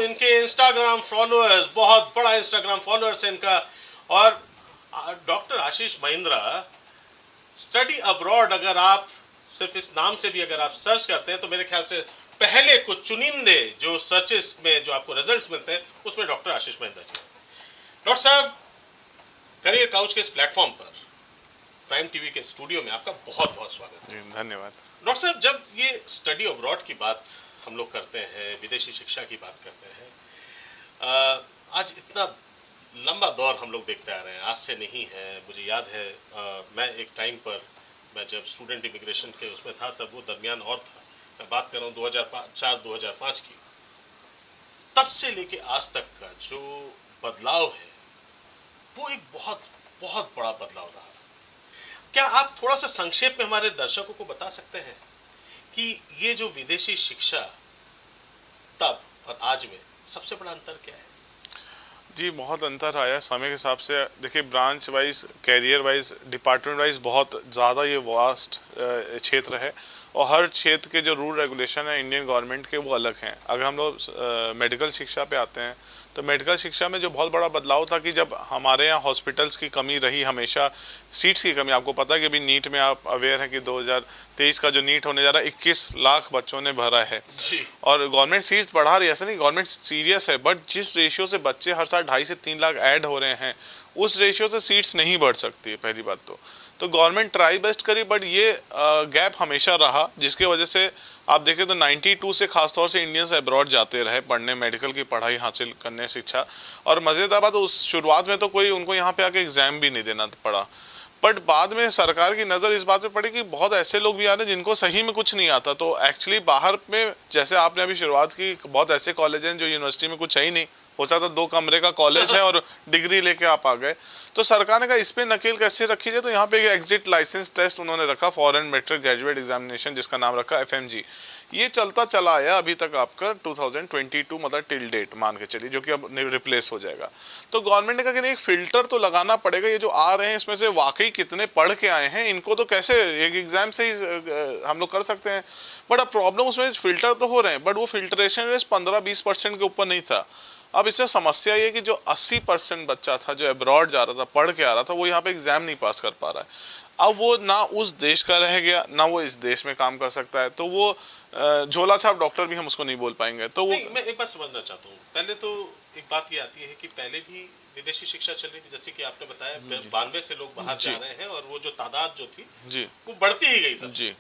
हूँ इनके Instagram followers, बहुत बड़ा इंस्टाग्राम फॉलोअर्स है इनका। और डॉक्टर आशीष महिंद्रा स्टडी अब्रॉड, अगर आप सिर्फ इस नाम से भी अगर आप सर्च करते हैं तो मेरे ख्याल से पहले कुछ चुनिंदे जो सर्चेस में जो आपको रिजल्ट्स मिलते हैं उसमें डॉक्टर आशीष महिंद्रा जी। डॉक्टर साहब, करियर काउच के इस प्लेटफॉर्म पर प्राइम टीवी के स्टूडियो में आपका बहुत बहुत स्वागत है। धन्यवाद। डॉक्टर साहब, जब ये स्टडी अब्रॉड की बात हम लोग करते हैं, विदेशी शिक्षा की बात करते हैं, आज इतना लंबा दौर हम लोग देखते आ रहे हैं, आज से नहीं है। मुझे याद है मैं एक टाइम पर, मैं जब स्टूडेंट इमिग्रेशन के उसमें था तब वो दरमियान और था, मैं बात कर रहा हूँ 2004-2005 की। तब से लेके आज तक का जो बदलाव है वो एक बहुत बहुत बड़ा बदलाव रहा। क्या आप थोड़ा सा संक्षेप में हमारे दर्शकों को बता सकते हैं कि ये जो विदेशी शिक्षा तब और आज में सबसे बड़ा अंतर क्या है? जी, बहुत अंतर आया समय के हिसाब से। देखिए, branch wise, career wise, department wise बहुत ज़्यादा ये वास्ट क्षेत्र है और हर क्षेत्र के जो रूल रेगुलेशन है इंडियन गवर्नमेंट के वो अलग हैं। अगर हम लोग मेडिकल शिक्षा पे आते हैं तो मेडिकल शिक्षा में जो बहुत बड़ा बदलाव था कि जब हमारे यहाँ हॉस्पिटल्स की कमी रही हमेशा, सीट्स की कमी। आपको पता है कि अभी नीट में आप अवेयर हैं कि 2023 का जो नीट होने जा रहा है 21 लाख बच्चों ने भरा है और गवर्नमेंट सीट्स बढ़ा रही है। ऐसा नहीं, गवर्नमेंट सीरियस है, बट जिस रेशियो से बच्चे हर साल 2.5 से 3 लाख ऐड हो रहे हैं उस रेशियो से सीट्स नहीं बढ़ सकती है, पहली बात तो गवर्नमेंट ट्राई बेस्ट करी, बट ये गैप हमेशा रहा, जिसकी वजह से आप देखें तो 92 से खासतौर से इंडियंस अब्रॉड जाते रहे पढ़ने, मेडिकल की पढ़ाई हासिल करने, शिक्षा। और मज़ेदार बात, उस शुरुआत में तो कोई उनको यहाँ पे आके एग्ज़ाम भी नहीं देना पड़ा, बट बाद में सरकार की नज़र इस बात पे पड़ी कि बहुत ऐसे लोग भी आ रहे हैं जिनको सही में कुछ नहीं आता। तो एक्चुअली बाहर में, जैसे आपने अभी शुरुआत की, बहुत ऐसे कॉलेज हैं जो यूनिवर्सिटी में कुछ है ही नहीं, हो सकता 2 कमरे का कॉलेज है और डिग्री लेके आप आ गए। तो सरकार ने कहा इस पे नकेल कैसे रखी जाए, तो यहाँ पे एक एग्जिट लाइसेंस टेस्ट उन्होंने रखा, फॉरेन मेट्रिक ग्रेजुएट एग्जामिनेशन, जिसका नाम रखा FMG। ये चलता चला आया अभी तक आपका 2022, मतलब टिल डेट मान के चलिए, जो कि अब रिप्लेस हो जाएगा। तो गवर्नमेंट ने कहा कि नहीं, एक फिल्टर तो लगाना पड़ेगा, ये जो आ रहे हैं इसमें से वाकई कितने पढ़ के आए हैं, इनको तो कैसे एक एग्जाम से ही हम लोग कर सकते हैं। बट अब प्रॉब्लम उसमें फिल्टर तो हो रहे हैं, बट वो फिल्ट्रेशन रेट 15-20% के ऊपर नहीं था। अब इससे समस्या ये कि जो 80% बच्चा था जो अब्रॉड जा रहा था, पढ़ के आ रहा था, वो यहाँ पे एग्जाम नहीं पास कर पा रहा है। अब वो ना उस देश का रह गया, ना वो इस देश में काम कर सकता है, तो वो झोला छाप डॉक्टर भी हम उसको नहीं बोल पाएंगे। तो वो मैं एक बात समझना चाहता हूँ। पहले तो एक बात ये आती है कि पहले भी विदेशी शिक्षा चल रही थी, जैसे कि आपने बताया 92 से लोग बाहर जा रहे हैं और वो जो तादाद जो थी जी वो बढ़ती ही गई तब। जी।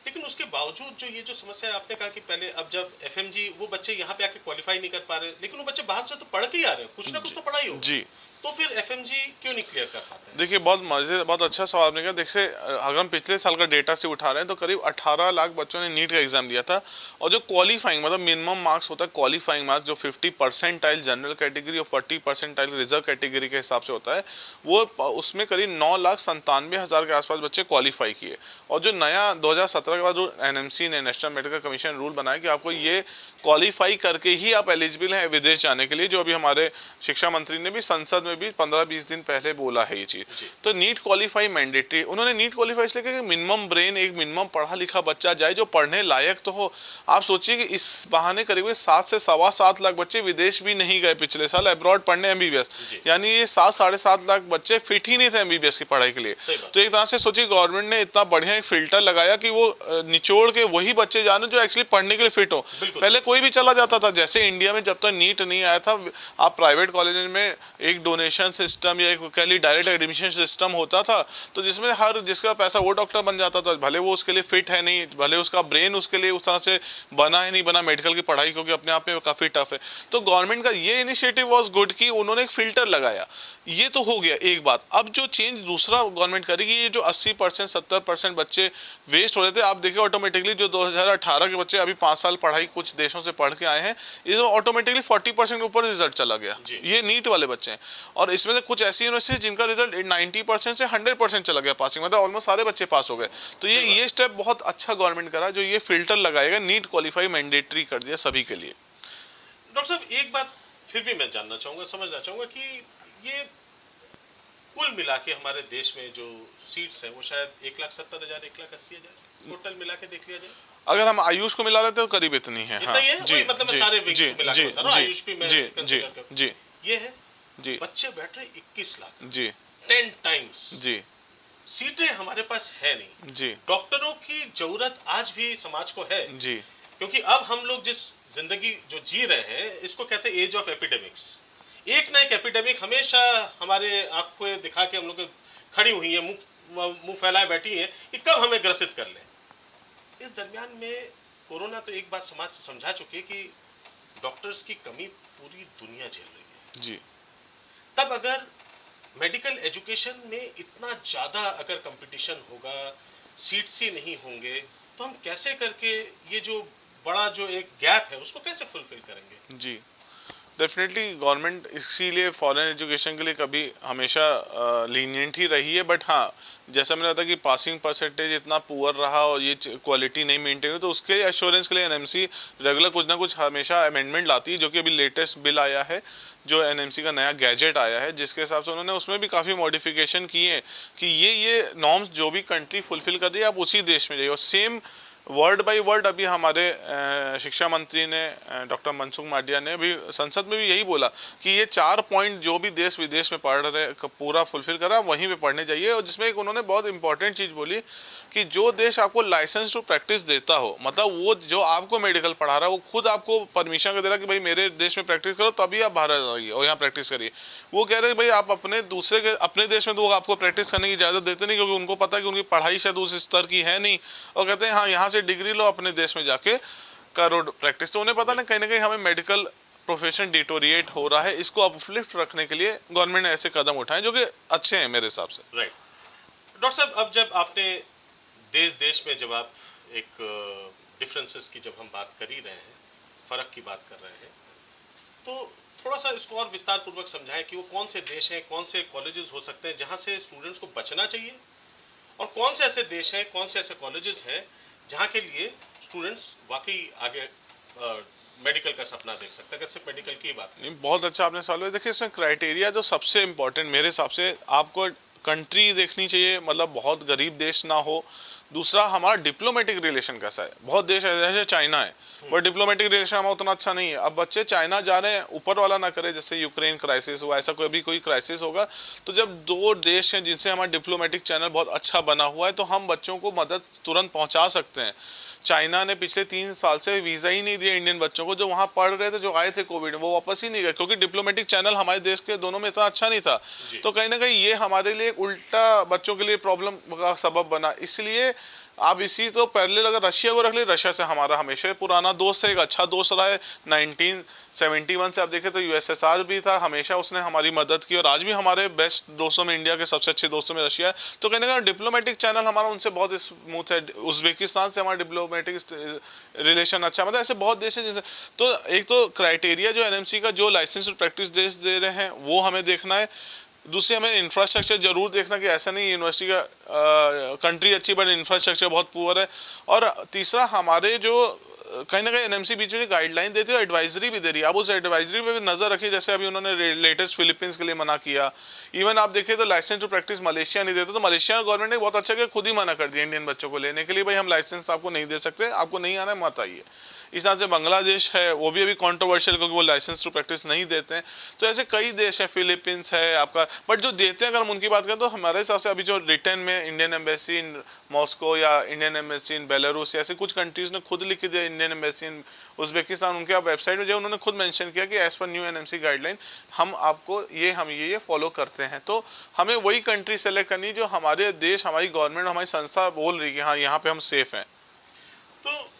लेकिन उसके बावजूद जो ये जो समस्या है, आपने कहा कि पहले, अब जब FMG, वो बच्चे यहाँ पे आके क्वालिफाई नहीं कर पा रहे, लेकिन वो बच्चे बाहर से तो पढ़ के ही आ रहे हैं, कुछ ना कुछ तो पढ़ाई हो जी। तो फिर FMG क्यों नहीं क्लियर कर पाते हैं? देखिए, बहुत अच्छा सवाल आपने किया। देखिए, अगर हम पिछले साल का डेटा से उठा रहे हैं तो करीब 18 लाख बच्चों ने नीट का एग्जाम दिया था और जो क्वालिफाइंग, मतलब मिनिमम मार्क्स होता है क्वालिफाइंग मार्क्स, जो 50 परसेंटाइल जनरल कैटेगरी और 40 परसेंटाइल रिजर्व कैटेगरी के हिसाब से होता है, वो उसमें करीब 9,97,000 के आसपास बच्चे क्वालिफाई किए। और जो नया 2017 के बाद NMC ने, नेशनल मेडिकल कमीशन, रूल बनाया कि आपको ये क्वालिफाई करके ही आप एलिजिबल हैं विदेश जाने के लिए, जो अभी हमारे शिक्षा मंत्री ने भी संसद में भी 15-20 दिन पहले बोला है ये चीज़। तो नीट क्वालिफाई मैंडेटरी, उन्होंने नीट क्वालिफाई इसलिए कि मिनिमम ब्रेन, एक मिनिमम पढ़ा लिखा बच्चा जाए जो पढ़ने लायक तो हो। आप सोचिए कि इस बहाने करीब 7 से 7.25 लाख बच्चे विदेश भी नहीं गए पिछले साल अब्रॉड पढ़ने MBBS, यानी ये 7-7.5 लाख बच्चे फिट ही नहीं थे MBBS की पढ़ाई के लिए। तो एक तरह से सोचिए, गवर्नमेंट ने इतना बढ़िया एक फिल्टर लगाया कि वो निचोड़ के वही बच्चे जाने जो एक्चुअली पढ़ने के लिए फिट हो। पहले कोई भी चला जाता था, जैसे इंडिया में जब तक नीट नहीं आया था, आप प्राइवेट कॉलेज में एक डोनेशन सिस्टम या एक कह ली डायरेक्ट एडमिशन सिस्टम होता था, तो जिसमें हर जिसका पैसा वो डॉक्टर बन जाता था, भले वो उसके लिए फिट है नहीं, भले उसका ब्रेन उसके लिए उस तरह से बना है नहीं बना मेडिकल की पढ़ाई, क्योंकि अपने आप में काफ़ी टफ है। तो गवर्नमेंट का ये इनिशिएटिव वॉज गुड कि उन्होंने एक फिल्टर लगाया। ये तो हो गया एक बात। अब जो चेंज दूसरा गवर्नमेंट करेगी, ये जो 80% 70% बच्चे वेस्ट हो रहे थे, आप देखिए ऑटोमेटिकली जो 2018 के बच्चे अभी 5 साल पढ़ाई कुछ देशों से पढ़ के आए हैं, ये तो ऑटोमेटिकली 40% के ऊपर रिजल्ट चला गया। ये नीट वाले बच्चे हैं और इसमें से कुछ ऐसी यूनिवर्सिटी जिनका रिजल्ट 90% से 100% चला गया पासिंग, मतलब ऑलमोस्ट सारे बच्चे पास हो गए। तो ये स्टेप बहुत अच्छा गवर्नमेंट करा, जो ये फिल्टर लगाएगा, नीट क्वालिफाई मैंडेटरी कर दिया सभी के लिए। डॉक्टर साहब, एक बात फिर भी मैं जानना चाहूँगा, समझना चाहूँगा कि ये कुल मिला के हमारे देश में जो सीट्स हैं वो शायद 1,70,000, 1,80,000 टोटल मिला के देख लिया जाए। अगर हम आयुष को मिला लेते तो करीब इतनी है। इतना ही है, वही मतलब मैं सारे विंग्स को मिला के बता रहा हूं, आयुष भी मैं जी कंसीडर करता जी हूं। ये है जी बच्चे बैठ रहे 21 लाख, जी 10 टाइम्स। जी सीटें हमारे पास है नहीं। जी डॉक्टरों की जरूरत आज भी समाज को है, जी क्योंकि अब हम लोग जिस जिंदगी जो जी रहे हैं इसको कहते हैं एज ऑफ एपिडेमिक्स। एक ना एक एपिडेमिक हमेशा हमारे आंखें दिखा के हम लोग खड़ी हुई है, मुंह फैलाए बैठी है कि कब हमें ग्रसित कर ले। इस दरमियान में कोरोना तो एक बात समाज समझा चुके कि डॉक्टर्स की कमी पूरी दुनिया झेल रही है। जी तब अगर मेडिकल एजुकेशन में इतना ज़्यादा अगर कंपटीशन होगा, सीट्स ही नहीं होंगे, तो हम कैसे करके ये जो बड़ा जो एक गैप है उसको कैसे फुलफिल करेंगे? जी डेफिनेटली गवर्नमेंट इसीलिए फॉरेन एजुकेशन के लिए कभी हमेशा लीनियंट ही रही है। बट हाँ, जैसा मैंने बताया कि पासिंग परसेंटेज इतना पुअर रहा और ये क्वालिटी नहीं मेंटेन हुई, तो उसके एश्योरेंस के लिए एनएमसी रेगुलर कुछ ना कुछ हमेशा अमेंडमेंट लाती है। जो कि अभी लेटेस्ट बिल आया है, जो एनएमसी का नया गैजेट आया है, जिसके हिसाब से उन्होंने उसमें भी काफ़ी मॉडिफिकेशन किए हैं कि ये नॉर्म्स जो भी कंट्री फुलफिल कर रही है आप उसी देश में जाइए। और सेम वर्ड बाय वर्ड अभी हमारे शिक्षा मंत्री ने डॉक्टर मनसुख मांडविया ने भी संसद में भी यही बोला कि ये 4 पॉइंट जो भी देश विदेश में पढ़ रहे पूरा फुलफिल करा वहीं पे पढ़ने जाइए। और जिसमें एक उन्होंने बहुत इंपॉर्टेंट चीज़ बोली कि जो देश आपको लाइसेंस टू प्रैक्टिस देता हो, मतलब वो जो आपको मेडिकल पढ़ा रहा है वो खुद आपको परमिशन दे रहा कि भाई मेरे देश में प्रैक्टिस करो, तभी आप भारत आइए और यहाँ प्रैक्टिस करिए। वो कह रहे हैं भाई आप अपने देश में तो आपको प्रैक्टिस करने की इजाज़त देते नहीं, क्योंकि उनको पता है कि उनकी पढ़ाई शायद उस स्तर की है नहीं, और कहते हैं हाँ यहाँ से डिग्री लो, अपने देश में जाके करो प्रैक्टिस। तो उन्हें पता ना कहीं हमें मेडिकल प्रोफेशन डिटोरिएट हो रहा है, इसको अपलिफ्ट रखने के लिए गवर्नमेंट ने ऐसे कदम उठाए जो कि अच्छे हैं मेरे हिसाब से। राइट डॉक्टर साहब, अब जब आपने देश में जब आप एक डिफरेंसेस की जब हम बात कर ही रहे हैं, फ़र्क की बात कर रहे हैं, तो थोड़ा सा इसको और विस्तार पूर्वक समझाएं कि वो कौन से देश हैं, कौन से कॉलेजेस हो सकते हैं जहाँ से स्टूडेंट्स को बचना चाहिए, और कौन से ऐसे देश हैं, कौन से ऐसे कॉलेजेस हैं जहाँ के लिए स्टूडेंट्स वाकई आगे मेडिकल का सपना देख सकते हैं। अगर सिर्फ मेडिकल की बात नहीं, बहुत अच्छा आपने सवाल। देखिए इसमें क्राइटेरिया जो सबसे इम्पोर्टेंट मेरे हिसाब से, आपको कंट्री देखनी चाहिए, मतलब बहुत गरीब देश ना हो। दूसरा, हमारा डिप्लोमेटिक रिलेशन कैसा है। बहुत देश ऐसे जैसे चाइना है, बट डिप्लोमेटिक रिलेशन हमारा उतना अच्छा नहीं है। अब बच्चे चाइना जा रहे हैं, ऊपर वाला ना करे जैसे यूक्रेन क्राइसिस हुआ, ऐसा कोई क्राइसिस होगा, तो जब 2 देश हैं जिनसे हमारा डिप्लोमेटिक चैनल बहुत अच्छा बना हुआ है, तो हम बच्चों को मदद तुरंत पहुंचा सकते हैं। चाइना ने पिछले 3 साल से वीज़ा ही नहीं दिया इंडियन बच्चों को, जो वहाँ पढ़ रहे थे, जो आए थे कोविड में, वो वापस ही नहीं गए, क्योंकि डिप्लोमेटिक चैनल हमारे देश के दोनों में इतना अच्छा नहीं था। तो कहीं ना कहीं ये हमारे लिए उल्टा बच्चों के लिए प्रॉब्लम का सबब बना। इसलिए आप इसी तो पैरेलल अगर रशिया को रख ले, रशिया से हमारा हमेशा पुराना दोस्त है, एक अच्छा दोस्त रहा है। 1971 से आप देखें तो यूएसएसआर भी था, हमेशा उसने हमारी मदद की, और आज भी हमारे बेस्ट दोस्तों में, इंडिया के सबसे अच्छे दोस्तों में रशिया है। तो कहने का डिप्लोमेटिक चैनल हमारा उनसे बहुत स्मूथ है। उज्बेकिस्तान से हमारा डिप्लोमेटिक रिलेशन अच्छा, मतलब ऐसे बहुत देश हैं जिनसे। तो एक तो क्राइटेरिया जो एनएमसी का जो लाइसेंस टू प्रैक्टिस देश दे रहे हैं वो हमें देखना है। दूसरी, हमें इंफ्रास्ट्रक्चर जरूर देखना कि ऐसा नहीं यूनिवर्सिटी का कंट्री अच्छी बट इंफ्रास्ट्रक्चर बहुत पुअर है। और तीसरा, हमारे जो कहीं ना कहीं एनएमसी बीच में गाइडलाइन देती है, एडवाइजरी भी दे रही है, आप उस एडवाइजरी पे भी नजर रखिए। जैसे अभी उन्होंने लेटेस्ट फिलीपींस के लिए मना किया। इवन आप देखिए तो लाइसेंस टू प्रैक्टिस मलेशिया नहीं देता, तो मलेशिया गवर्नमेंट ने बहुत अच्छा किया, खुद ही मना कर दिया इंडियन बच्चों को लेने के लिए, भाई हम लाइसेंस आपको नहीं दे सकते, आपको नहीं आना है मत आइए। इस तरह से बांग्लादेश है, वो भी अभी कॉन्ट्रोवर्शियल, क्योंकि वो लाइसेंस टू प्रैक्टिस नहीं देते हैं। तो ऐसे कई देश हैं, फिलीपींस है आपका, बट जो देते हैं अगर हम उनकी बात करें तो हमारे हिसाब से अभी जो रिटर्न में इंडियन एम्बेसी इन मॉस्को या इंडियन एम्बेसी इन बेलारूस, ऐसे कुछ कंट्रीज ने खुद लिख दिया, इंडियन एम्बेसी इन उज्बेकिस्तान, उनके आप वेबसाइट में जो उन्होंने खुद मेंशन किया कि as per new NMC guideline हम आपको ये फॉलो करते हैं। तो हमें वही कंट्री सेलेक्ट करनी जो हमारे देश, हमारी गवर्नमेंट, हमारी संस्था बोल रही है कि हाँ यहाँ पे हम सेफ हैं। तो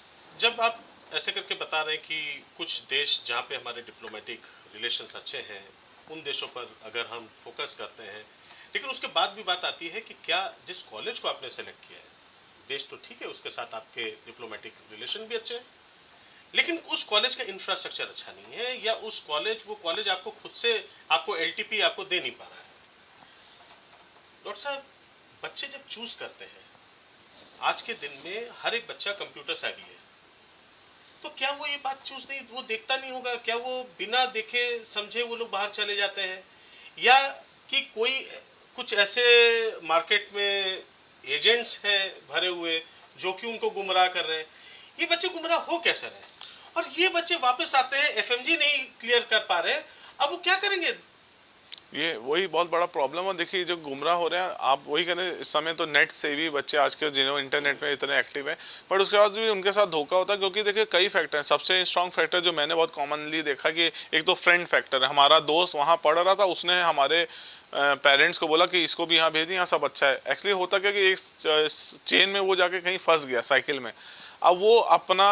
जब आप ऐसे करके बता रहे हैं कि कुछ देश जहाँ पे हमारे डिप्लोमेटिक रिलेशंस अच्छे हैं, उन देशों पर अगर हम फोकस करते हैं, लेकिन उसके बाद भी बात आती है कि क्या जिस कॉलेज को आपने सेलेक्ट किया है, देश तो ठीक है, उसके साथ आपके डिप्लोमेटिक रिलेशन भी अच्छे हैं, लेकिन उस कॉलेज का इंफ्रास्ट्रक्चर अच्छा नहीं है, या वो कॉलेज आपको खुद से आपको एलटीपी आपको दे नहीं पा रहा है। डॉक्टर साहब, बच्चे जब चूज करते हैं, आज के दिन में हर एक बच्चा कंप्यूटर savvy है, तो क्या वो ये बात चूज नहीं, वो देखता नहीं होगा, क्या वो बिना देखे समझे वो लोग बाहर चले जाते हैं, या कि कोई कुछ ऐसे मार्केट में एजेंट्स हैं भरे हुए जो कि उनको गुमराह कर रहे हैं, ये बच्चे गुमराह हो कैसे रहे, और ये बच्चे वापस आते हैं, एफएमजी नहीं क्लियर कर पा रहे, अब वो क्या करेंगे? ये वही बहुत बड़ा प्रॉब्लम है। देखिए जो गुमराह हो रहे हैं, आप वही करें, इस समय तो नेट से भी बच्चे आज के जिन्होंने इंटरनेट में इतने एक्टिव हैं, पर उसके बाद भी उनके साथ धोखा होता है, क्योंकि देखिए कई फैक्टर हैं। सबसे स्ट्रॉन्ग फैक्टर जो मैंने बहुत कॉमनली देखा कि एक तो फ्रेंड फैक्टर है। हमारा दोस्त वहाँ पढ़ रहा था, उसने हमारे पेरेंट्स को बोला कि इसको भी यहाँ भेज दें, यहाँ सब अच्छा है। एक्चुअली होता क्या कि एक चेन में वो जाके कहीं फंस गया साइकिल में। अब वो अपना,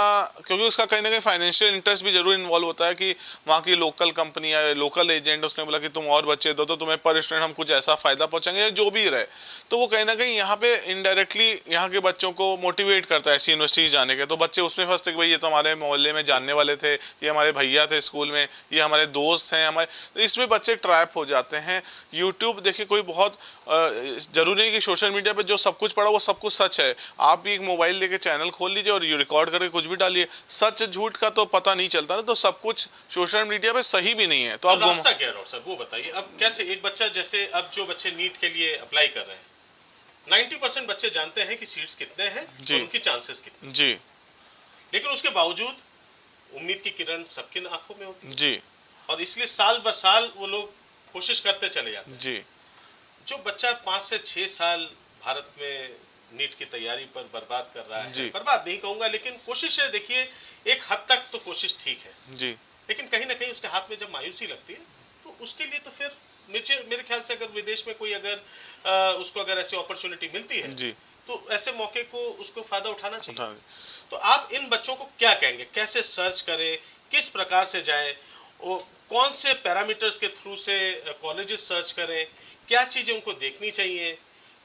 क्योंकि उसका कहीं ना कहीं फाइनेंशियल इंटरेस्ट भी जरूर इन्वॉल्व होता है कि वहाँ की लोकल कंपनी या लोकल एजेंट, उसने बोला कि तुम और बच्चे दो तो तुम्हें पर स्टूडेंट हम कुछ ऐसा फ़ायदा पहुँचाएंगे या जो भी रहे, तो वो कहीं ना कहीं यहाँ पे इनडायरेक्टली यहाँ के बच्चों को मोटिवेट करता है ऐसी यूनिवर्सिटीज जाने के। तो बच्चे उसमें फंसते कि भाई ये तो हमारे मोहल्ले में जानने वाले थे, ये हमारे भैया थे स्कूल में, ये हमारे दोस्त हैं हमारे, तो इसमें बच्चे ट्रैप हो जाते हैं। यूट्यूब देखिए कोई बहुत जरूरी नहीं कि सोशल मीडिया पे जो सब कुछ पढ़ा वो सब कुछ सच है। आप भी एक मोबाइल लेके चैनल खोल लीजिए और रिकॉर्ड करके कुछ भी डालिए, सच झूठ का तो पता नहीं चलता ना। तो सब कुछ सोशल मीडिया पे सही भी नहीं है। तो आप रास्ता क्या है डॉक्टर साहब, वो बताइए। अब कैसे एक बच्चा, जैसे अब जो बच्चे नीट के लिए अप्लाई कर रहे हैं, 90% बच्चे जानते हैं कि सीट्स कितने हैं और उनकी चांसेस कितने जी, लेकिन उसके बावजूद उम्मीद की किरण सबकी आंखों में होती है जी, और इसलिए साल बर साल वो लोग कोशिश करते चले जाते हैं। जी, जो बच्चा 5 से 6 साल भारत में नीट की तैयारी पर बर्बाद कर रहा है, बर्बाद नहीं कहूंगा लेकिन कोशिश है, देखिए एक हद तक तो कोशिश ठीक है जी, लेकिन कहीं ना कहीं उसके हाथ में जब मायूसी लगती है तो उसके लिए तो फिर मेरे ख्याल से अगर विदेश में कोई अगर उसको अगर ऐसी अपॉर्चुनिटी मिलती है जी, तो ऐसे मौके को उसको फायदा उठाना चाहिए। उठा, तो आप इन बच्चों को क्या कहेंगे, कैसे सर्च करें, किस प्रकार से जाए, वो कौन से पैरामीटर्स के थ्रू से कॉलेजेस सर्च करें, क्या चीज़ें उनको देखनी चाहिए,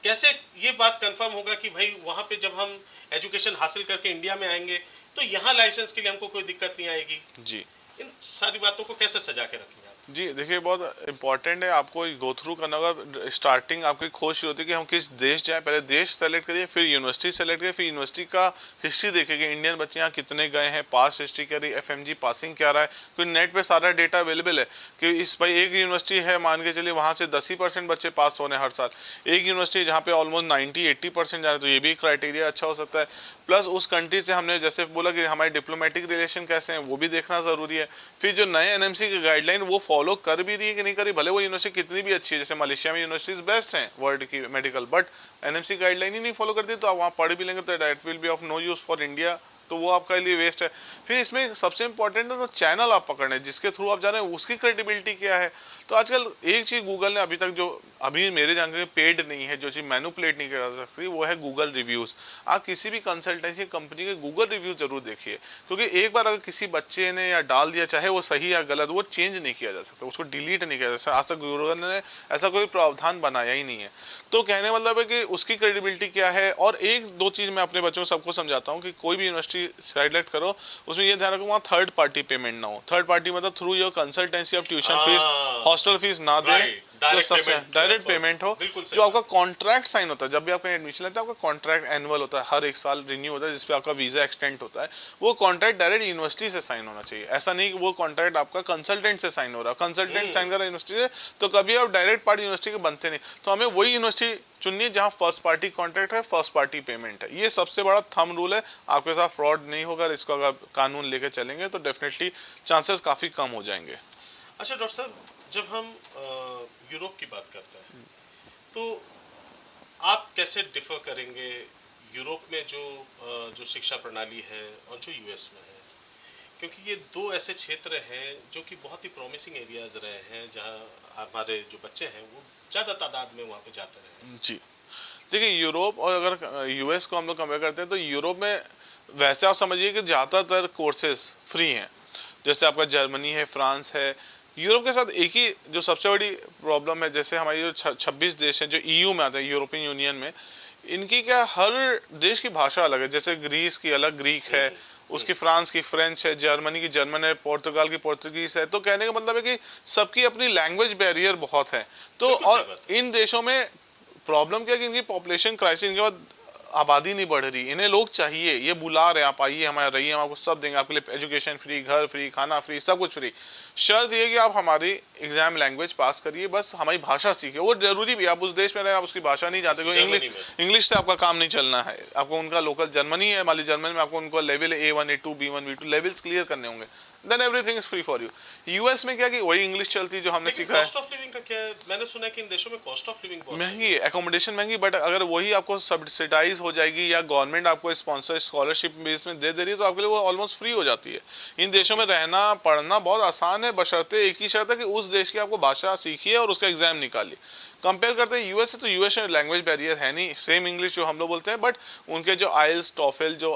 कैसे ये बात कंफर्म होगा कि भाई वहाँ पे जब हम एजुकेशन हासिल करके इंडिया में आएंगे तो यहाँ लाइसेंस के लिए हमको कोई दिक्कत नहीं आएगी। जी, इन सारी बातों को कैसे सजा के रखेंगे आप? जी, देखिए बहुत इंपॉर्टेंट है, आपको गो थ्रू करना होगा। स्टार्टिंग आपकी खोज शुरू होती है कि हम किस देश जाएं। पहले देश सेलेक्ट करिए, फिर यूनिवर्सिटी सेलेक्ट करिए, फिर यूनिवर्सिटी का हिस्ट्री देखिए कि इंडियन बच्चे यहाँ कितने गए हैं, पास हिस्ट्री क्या रही, एफएमजी पासिंग क्या रहा है। क्योंकि नेट पे सारा डेटा अवेलेबल है कि इस भाई एक यूनिवर्सिटी है, मान के चलिए वहाँ से 10% बच्चे पास होने हर साल। एक यूनिवर्सिटी जहाँ पे ऑलमोस्ट 90-80% जा रहे हैं, तो ये भी क्राइटेरिया अच्छा हो सकता है। प्लस उस कंट्री से हमने जैसे बोला कि हमारे डिप्लोमेटिक रिलेशन कैसे हैं वो भी देखना ज़रूरी है। फिर जो नए एनएमसी की गाइडलाइन वो फॉलो कर भी रही है कि नहीं करी, भले वो यूनिवर्सिटी कितनी भी अच्छी है, जैसे मलेशिया में यूनिवर्सिटीज बेस्ट हैं वर्ल्ड की मेडिकल, बट एनएमसी गाइडलाइन ही नहीं फॉलो करती तो आप वहाँ पढ़ भी लेंगे तो that will be of no use for India, तो वो आपका लिए वेस्ट है। फिर इसमें सबसे इंपॉर्टेंट है तो चैनल आप पकड़ने जिसके थ्रू आप जा रहे हैं उसकी क्रेडिबिलिटी क्या है। तो आजकल एक चीज़ गूगल ने अभी तक जो अभी मेरे जानकारी में पेड नहीं है, जो चीज़ मैनिपुलेट नहीं कर सकती, वो है गूगल रिव्यूज़। आप किसी भी कंसल्टेंसी कंपनी के गूगल रिव्यूज़ जरूर देखिए, क्योंकि एक बार अगर किसी बच्चे ने या डाल दिया, चाहे वो सही या गलत, वो चेंज नहीं किया जा सकता, उसको डिलीट नहीं किया जा सकता। आज तक गूगल ने ऐसा कोई प्रावधान बनाया ही नहीं है। तो कहने मतलब है कि उसकी क्रेडिबिलिटी क्या है। और एक दो चीज़ मैं अपने बच्चों को सबको समझाता हूँ कि कोई भी यूनिवर्सिटी सेलेक्ट करो उसमें ये ध्यान रखो वहाँ थर्ड पार्टी पेमेंट ना हो। थर्ड पार्टी मतलब through your consultancy of tuition fees, hostel fees ना दे, जो सबसे डायरेक्ट पेमेंट हो। जो आपका कॉन्ट्रैक्ट साइन होता है जब भी आपका एडमिशन लेते हैं, आपका कॉन्ट्रैक्ट एनुअल होता है, हर एक साल रिन्यू होता है, जिसपे आपका वीजा एक्सटेंड होता है। वो कॉन्ट्रैक्ट डायरेक्ट यूनिवर्सिटी से साइन होना चाहिए। ऐसा नहीं कि वो कॉन्ट्रैक्ट आपका कंसल्टेंट से साइन हो रहा है, कंसल्टेंट साइन कर रहा है यूनिवर्सिटी से, तो कभी आप डायरेक्ट पार्टी यूनिवर्सिटी के बनते नहीं। तो हमें वही यूनिवर्सिटी चुनिए जहाँ फर्स्ट पार्टी कॉन्ट्रैक्ट है, फर्स्ट पार्टी पेमेंट है। ये सबसे बड़ा थंब रूल है, आपके साथ फ्रॉड नहीं होगा। इसको अगर कानून लेके चलेंगे तो डेफिनेटली चांसेस काफ़ी कम हो जाएंगे। अच्छा डॉक्टर साहब, जब हम यूरोप की बात करते हैं तो आप कैसे डिफर करेंगे यूरोप में जो शिक्षा प्रणाली है और जो यूएस में है? क्योंकि ये दो ऐसे क्षेत्र हैं जो कि बहुत ही प्रॉमिसिंग एरियाज रहे हैं, जहां हमारे जो बच्चे हैं वो ज़्यादा तादाद में वहाँ पे जाते रहे हैं। जी, देखिए यूरोप और अगर यूएस को हम लोग कंपेयर करते हैं तो यूरोप में वैसे आप समझिए कि ज़्यादातर कोर्सेज फ्री हैं। जैसे आपका जर्मनी है, फ्रांस है। यूरोप के साथ एक ही जो सबसे बड़ी प्रॉब्लम है, जैसे हमारी जो 26 देश हैं जो ईयू में आते हैं, यूरोपियन यूनियन में, इनकी क्या हर देश की भाषा अलग है। जैसे ग्रीस की अलग ग्रीक है, उसकी फ्रांस की फ्रेंच है, जर्मनी की जर्मन है, पुर्तगाल की पुर्तगीज है। तो कहने का मतलब है कि सबकी अपनी लैंग्वेज बैरियर बहुत है। तो और इन देशों में प्रॉब्लम क्या है कि इनकी पॉपुलेशन क्राइसिस के बाद आबादी नहीं बढ़ रही, इन्हें लोग चाहिए, ये बुला रहे आप आइए हमारे रहिए, हम आपको सब देंगे, आपके लिए एजुकेशन फ्री, घर फ्री, खाना फ्री, सब कुछ फ्री। शर्त ये है कि आप हमारी एग्जाम लैंग्वेज पास करिए, बस हमारी भाषा सीखिए। वो जरूरी भी, आप उस देश में रहे, आप उसकी भाषा नहीं जानते, क्योंकि जर्मनी इंग्लिश से आपका काम नहीं चलना है। आपको उनका लोकल जर्मनी है, मान लीजिए जर्मनी में आपको उनको level A1 A2 B1 B2 levels clear करने होंगे, then everything is free for you. US में क्या कि वही इंग्लिश चलती है जो हमने लेकिन सीखा है। कॉस्ट ऑफ लिविंग का क्या है? मैंने सुना है कि इन देशों में कॉस्ट ऑफ लिविंग बहुत महंगी है, एकोमोडेशन महंगी, बट अगर वही आपको सब्सिडाइज हो जाएगी या गवर्नमेंट आपको स्पॉन्सर स्कॉलरशिप बेस में दे रही है तो आपके लिए वो ऑलमोस्ट फ्री हो जाती है। इन देशों में रहना पढ़ना बहुत आसान है, बशर्ते एक ही शर्त है कि उस देश की आपको भाषा सीखिए और उसका एग्जाम निकालिए। कंपेयर करते हैं यूएस से, तो यूएस में लैंग्वेज बैरियर है नहीं, सेम इंग्लिश जो हम लोग बोलते हैं, बट उनके जो आइल्स टॉफेल जो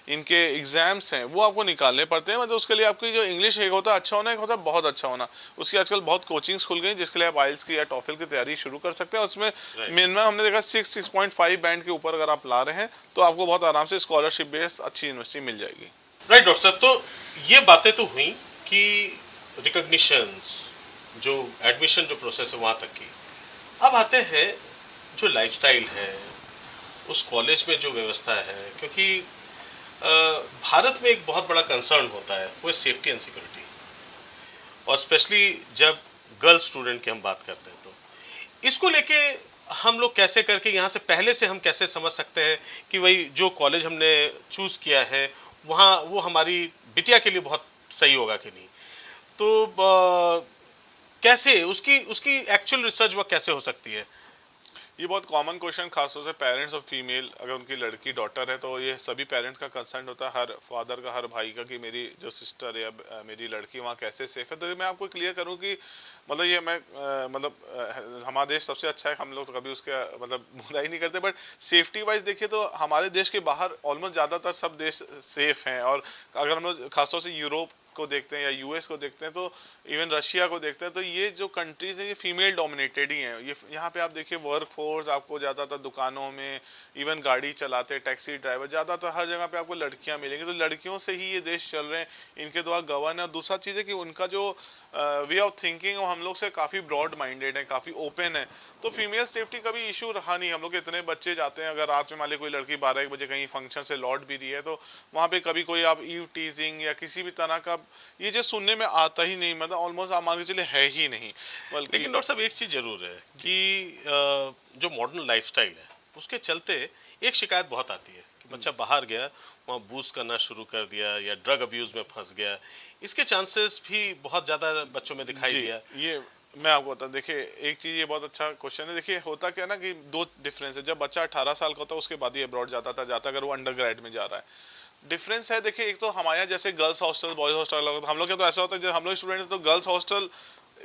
इनके एग्जाम्स हैं वो आपको निकालने पड़ते हैं। मतलब उसके लिए आपकी जो इंग्लिश एक होता है अच्छा होना, एक होता है बहुत अच्छा होना। उसकी आजकल बहुत कोचिंग्स खुल गई जिसके लिए आप आइल्स की या टॉफेल की तैयारी शुरू कर सकते हैं। उसमें मिनिमम हमने देखा 6.5 बैंड के ऊपर अगर आप ला रहे हैं तो आपको बहुत आराम से स्कॉलरशिप बेस्ड अच्छी यूनिवर्सिटी मिल जाएगी। राइट डॉक्टर साहब, तो ये बातें तो हुई कि रिकॉग्निशंस, जो एडमिशन जो प्रोसेस है वहाँ तक की। अब आते हैं जो लाइफस्टाइल है, उस कॉलेज में जो व्यवस्था है, क्योंकि भारत में एक बहुत बड़ा कंसर्न होता है, वो है सेफ्टी एंड सिक्योरिटी, और स्पेशली जब गर्ल स्टूडेंट की हम बात करते हैं तो इसको लेके हम लोग कैसे करके यहाँ से पहले से हम कैसे समझ सकते हैं कि वही जो कॉलेज हमने चूज़ किया है वहाँ वो हमारी बिटिया के लिए बहुत सही होगा कि नहीं। तो कैसे उसकी उसकी एक्चुअल रिसर्च वर्क कैसे हो सकती है? ये बहुत कॉमन क्वेश्चन खासतौर से पेरेंट्स और फीमेल, अगर उनकी लड़की डॉटर है तो ये सभी पेरेंट्स का कंसर्न होता है, हर फादर का, हर भाई का, कि मेरी जो सिस्टर है या मेरी लड़की वहाँ कैसे सेफ है। तो मैं आपको क्लियर करूँ कि मतलब ये मैं हमारा देश सबसे अच्छा है, हम लोग तो कभी उसके मतलब बुराई नहीं करते, बट सेफ्टी वाइज देखिए तो हमारे देश के बाहर ऑलमोस्ट ज़्यादातर सब देश सेफ हैं। और अगर हम लोग खासतौर से यूरोप को देखते हैं या यूएस को देखते हैं, तो इवन रशिया को देखते हैं, तो ये जो कंट्रीज हैं ये फीमेल डोमिनेटेड ही हैं। ये यहाँ पे आप देखिए वर्क फोर्स आपको ज़्यादातर दुकानों में, इवन गाड़ी चलाते टैक्सी ड्राइवर, ज़्यादातर हर जगह पे आपको लड़कियाँ मिलेंगी। तो लड़कियों से ही ये देश चल रहे हैं, इनके द्वारा गवर्न है। और दूसरा चीज़ है कि उनका जो वे ऑफ थिंकिंग हम लोग से काफ़ी ब्रॉड माइंडेड है, काफ़ी ओपन है। तो फीमेल सेफ्टी का भी इशू रहा नहीं। हम लोग इतने बच्चे जाते हैं, अगर रात में मान ली कोई लड़की 12-1 बजे कहीं फंक्शन से लौट भी रही है तो वहाँ पे कभी कोई आप ईव टीजिंग या किसी भी तरह का ये जो सुनने में आता ही नहीं, मतलब ऑलमोस्ट आप मान के चलिए है ही नहीं। बल्कि लेकिन डॉक्टर साहब एक चीज़ जरूर है कि जो मॉडर्न लाइफस्टाइल है उसके चलते एक शिकायत बहुत आती है कि बच्चा बाहर गया, वहाँ बूज करना शुरू कर दिया या ड्रग अब्यूज़ में फंस गया। इसके चांसेस भी बहुत ज़्यादा बच्चों में दिखाई दिया। ये मैं आपको बता, देखिए एक चीज़, ये बहुत अच्छा क्वेश्चन है। देखिए होता क्या है ना कि दो डिफरेंस है। जब बच्चा 18 साल का होता है उसके बाद ही अब्रॉड जाता अगर वो अंडर ग्रेड में जा रहा है। डिफरेंस है, देखिए एक तो हमारे यहाँ जैसे गर्ल्स हॉस्टल बॉयज हॉस्टल, हम लोग के तो ऐसा होता है जब हम लोग स्टूडेंट हैं तो गर्ल्स हॉस्टल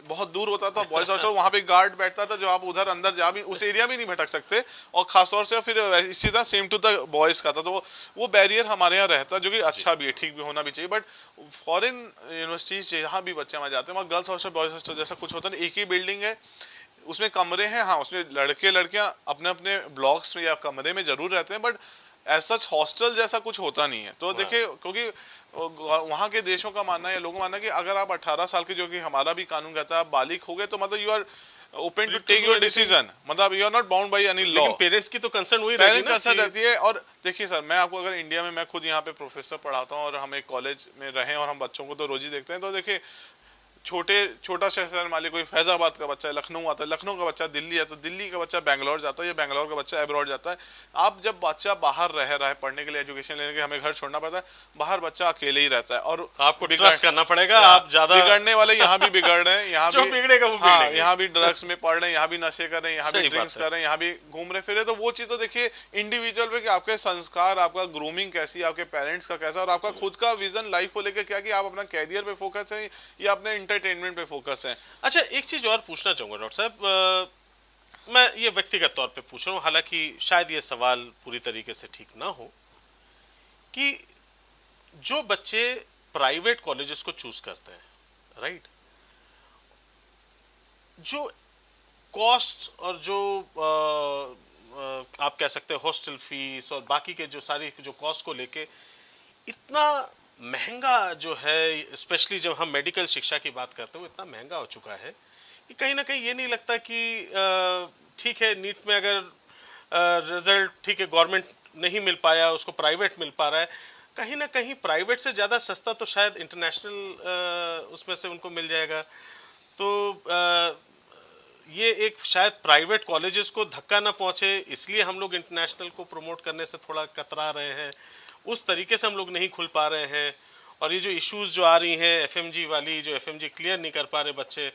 बहुत दूर होता था, बॉयज हॉस्टल वहाँ पे गार्ड बैठता था जो आप उधर अंदर जा भी उस एरिया में नहीं भटक सकते। और खासतौर से फिर इसी तरह सेम टू द बॉयज का था, तो वो बैरियर हमारे यहाँ रहता जो कि अच्छा भी है, ठीक भी होना भी चाहिए। बट फॉरेन यूनिवर्सिटीज जहाँ भी बच्चे वहाँ जाते हैं वहाँ गर्ल्स हॉस्टल बॉयज हॉस्टल जैसा कुछ होता नहीं, एक ही बिल्डिंग है, उसमें कमरे हैं। हाँ, उसमें लड़के लड़कियाँ अपने अपने ब्लॉक्स में या कमरे में जरूर रहते हैं, बट ऐसा हॉस्टल जैसा कुछ होता नहीं है। तो देखिए क्योंकि वहाँ के देशों का मानना है, लोगों का मानना है कि अगर आप 18 साल के, जो कि हमारा भी कानून कहता है, आप बालिग हो गए तो मतलब you are open to take your decision, मतलब you are not bound by any law. लेकिन पेरेंट्स की तो कंसर्न वही रहती है ना, कंसर्न रहती है। और देखिए सर, मैं आपको अगर इंडिया में, मैं खुद यहाँ पे प्रोफेसर पढ़ाता हूँ और हम एक कॉलेज में रहे और हम बच्चों को तो रोज ही देखते हैं, तो देखिए छोटा शहर मान लीजिए कोई फैजाबाद का बच्चा है, लखनऊ आता है, लखनऊ का बच्चा दिल्ली है, तो दिल्ली का बच्चा बैंगलोर जाता है, या बैंगलोर का बच्चा अब्रॉड जाता है। आप जब बच्चा बाहर रह रहा है पढ़ने के लिए, एजुकेशन लेने के लिए, हमें घर छोड़ना पड़ता है, बाहर बच्चा अकेले ही रहता है और आपको ट्रस्ट करना पड़ेगा। आप ज्यादा बिगड़ने वाले यहाँ भी बिगड़ रहे हैं, यहाँ जो भी बिगड़ेगा वो हाँ, बिगड़ेगा। यहाँ भी ड्रग्स में पढ़ रहे हैं, यहाँ भी नशे कर रहे हैं, यहाँ भी सही ड्रिंक्स बात है। कर रहे हैं, यहाँ भी घूम रहे फिर। तो वो चीज़ तो देखिए इंडिविजुअल पे कि आपके संस्कार, आपका ग्रूमिंग कैसी, आपके पेरेंट्स का कैसा, और आपका खुद का विजन लाइफ को लेकर क्या, कि आप अपना कैरियर पे फोकस है या अपने इंटरटेनमेंट पे फोकस है। अच्छा, एक चीज और पूछना चाहूंगा डॉक्टर साहब, मैं ये व्यक्तिगत तौर पे पूछ रहा हूँ, हालांकि शायद ये सवाल पूरी तरीके से ठीक ना हो, कि जो बच्चे प्राइवेट कॉलेजेस को चूज करते हैं, राइट, जो कॉस्ट और जो आप कह सकते हैं हॉस्टल फीस और बाकी के जो सारी जो कॉस्ट को लेके इतना महंगा जो है, स्पेशली जब हम मेडिकल शिक्षा की बात करते हैं, वो इतना महंगा हो चुका है कि कहीं ना कहीं ये नहीं लगता कि ठीक है, नीट में अगर रिजल्ट ठीक है गवर्नमेंट नहीं मिल पाया, उसको प्राइवेट मिल पा रहा है, कहीं ना कहीं प्राइवेट से ज़्यादा सस्ता तो शायद इंटरनेशनल उसमें से उनको मिल जाएगा। तो ये एक शायद प्राइवेट कॉलेजेस को धक्का ना पहुंचे, इसलिए हम लोग इंटरनेशनल को प्रमोट करने से थोड़ा कतरा रहे हैं, उस तरीके से हम लोग नहीं खुल पा रहे हैं। और ये जो इश्यूज जो आ रही हैं एफएमजी वाली, जो एफएमजी क्लियर नहीं कर पा रहे बच्चे,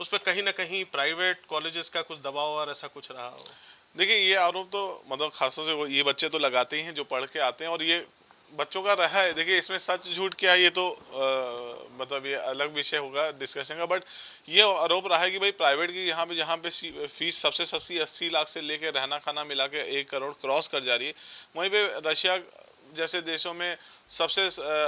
उस पर कहीं ना कहीं प्राइवेट कॉलेजेस का कुछ दबाव और ऐसा कुछ रहा हो। देखिए ये आरोप तो मतलब खासतौर से ये बच्चे तो लगाते ही हैं जो पढ़ के आते हैं, और ये बच्चों का रहा है। देखिए इसमें सच झूठ क्या है ये तो मतलब ये अलग विषय होगा डिस्कशन का, बट ये आरोप रहा है कि भाई प्राइवेट की यहाँ पे फीस सबसे सस्ती 80 लाख से लेके रहना खाना मिला के 1 करोड़ क्रॉस कर जा रही है। वहीं पे रशिया जैसे देशों में सबसे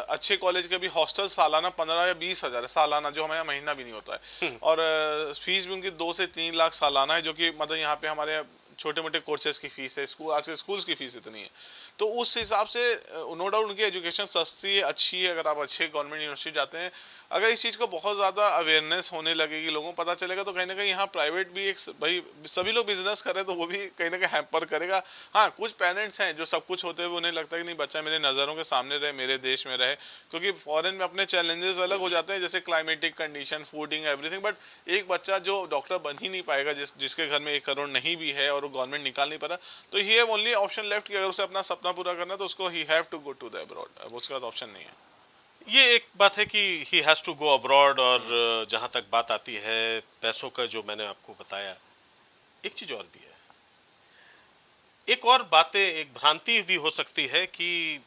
अच्छे कॉलेज के भी हॉस्टल सालाना 15 या 20 हज़ार है सालाना, जो हमारे यहाँ महीना भी नहीं होता है, और फीस भी उनकी 2 से 3 लाख सालाना है, जो कि मतलब यहाँ पे हमारे छोटे मोटे कोर्सेज की फीस है, आजकल स्कूल्स की फीस इतनी है। तो उस हिसाब से नो डाउट उनकी एजुकेशन सस्ती है, अच्छी है। अगर आप अच्छे गवर्नमेंट यूनिवर्सिटी जाते हैं, अगर इस चीज़ को बहुत ज़्यादा अवेयरनेस होने लगेगी, लोगों को पता चलेगा, तो कहीं ना कहीं यहाँ प्राइवेट भी एक भाई सभी लोग बिजनेस कर रहे हैं तो वो भी कहीं ना कहीं हैम्पर करेगा। हाँ, कुछ पेरेंट्स हैं जो सब कुछ होते हुए उन्हें लगता है कि नहीं बच्चा मेरे नज़रों के सामने रहे, मेरे देश में रहे, क्योंकि फॉरेन में अपने चैलेंजेस अलग हो जाते हैं, जैसे climatic condition, fooding, everything. But एक बच्चा जो डॉक्टर बन ही नहीं पाएगा, जिसके घर में 1 करोड़ नहीं भी है और गवर्नमेंट निकाल नहीं पा रहा, तो he have only option left कि अगर उसे अपना सपना पूरा करना है तो उसको ही have to go to the abroad, उसके बाद ऑप्शन नहीं है। ये एक बात है कि he has to go abroad. और जहाँ तक बात आती है पैसों का, जो मैंने आपको बताया, एक चीज़ और भी है, एक और बातें, एक भ्रांति भी हो सकती है कि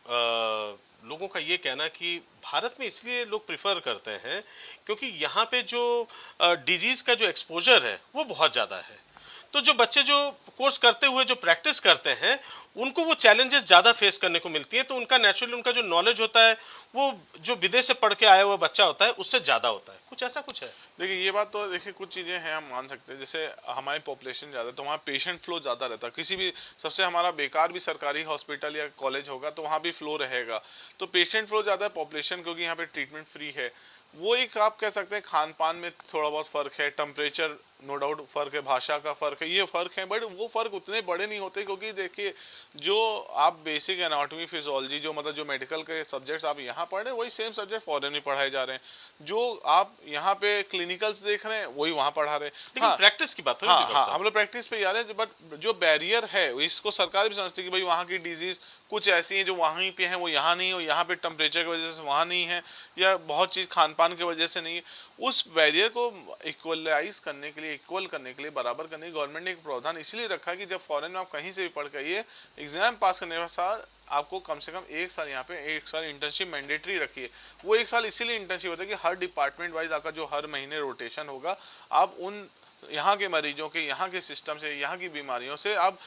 लोगों का ये कहना कि भारत में इसलिए लोग प्रिफर करते हैं क्योंकि यहाँ पे जो डिजीज़ का जो एक्सपोजर है वो बहुत ज़्यादा है। तो जो बच्चे जो कोर्स करते हुए जो प्रैक्टिस करते हैं, उनको वो चैलेंजेस ज़्यादा फेस करने को मिलती है, तो उनका नेचुरली उनका जो नॉलेज होता है वो जो विदेश से पढ़ के आया हुआ बच्चा होता है उससे ज़्यादा होता है। कुछ ऐसा कुछ है। देखिए ये बात तो देखिए कुछ चीज़ें हैं हम मान सकते हैं, जैसे हमारी पॉपुलेशन ज़्यादा है तो वहाँ पेशेंट फ्लो ज़्यादा रहता है। किसी भी सबसे हमारा बेकार भी सरकारी हॉस्पिटल या कॉलेज होगा तो वहाँ भी फ्लो रहेगा, तो पेशेंट फ्लो ज़्यादा है, पॉपुलेशन क्योंकि यहाँ पे ट्रीटमेंट फ्री है। वो एक आप कह सकते हैं खान पान में थोड़ा बहुत फ़र्क है, टेम्परेचर नो डाउट फ़र्क है, भाषा का फ़र्क है, ये फ़र्क है, बट वो फ़र्क उतने बड़े नहीं होते, क्योंकि देखिए जो आप बेसिक एनाटॉमी फिजियोलॉजी जो मतलब जो मेडिकल के सब्जेक्ट्स आप यहाँ पढ़ रहे हैं वही सेम सब्जेक्ट फॉरेन में पढ़ाए जा रहे हैं। जो आप यहाँ पे क्लिनिकल्स देख रहे हैं वही वहाँ पढ़ा रहे हैं। लेकिन प्रैक्टिस की बात हो हाँ हाँ, हम लोग प्रैक्टिस पे जा रहे हैं, बट जो बैरियर है इसको सरकार भी समझती है कि भाई वहाँ की डिजीज़ कुछ ऐसी हैं जो वहीं पे हैं वो यहाँ नहीं हो, यहाँ पे टेम्परेचर की वजह से वहाँ नहीं है, या बहुत चीज़ खान पान की वजह से नहीं है। उस बैरियर को इक्वलाइज करने के लिए, इक्वल करने के लिए, बराबर करने के लिए गवर्नमेंट ने एक प्रावधान इसलिए रखा है कि जब फॉरेन में आप कहीं से भी पढ़ कर आइए, एग्जाम पास करने के साथ आपको कम से कम 1 साल यहाँ पे 1 साल इंटर्नशिप मैंडेटरी रखी है। वो 1 साल इसीलिए इंटर्नशिप होता है कि हर डिपार्टमेंट वाइज आपका जो हर महीने रोटेशन होगा, आप उन यहाँ के मरीजों के, यहाँ के सिस्टम से, यहाँ की बीमारियों से आप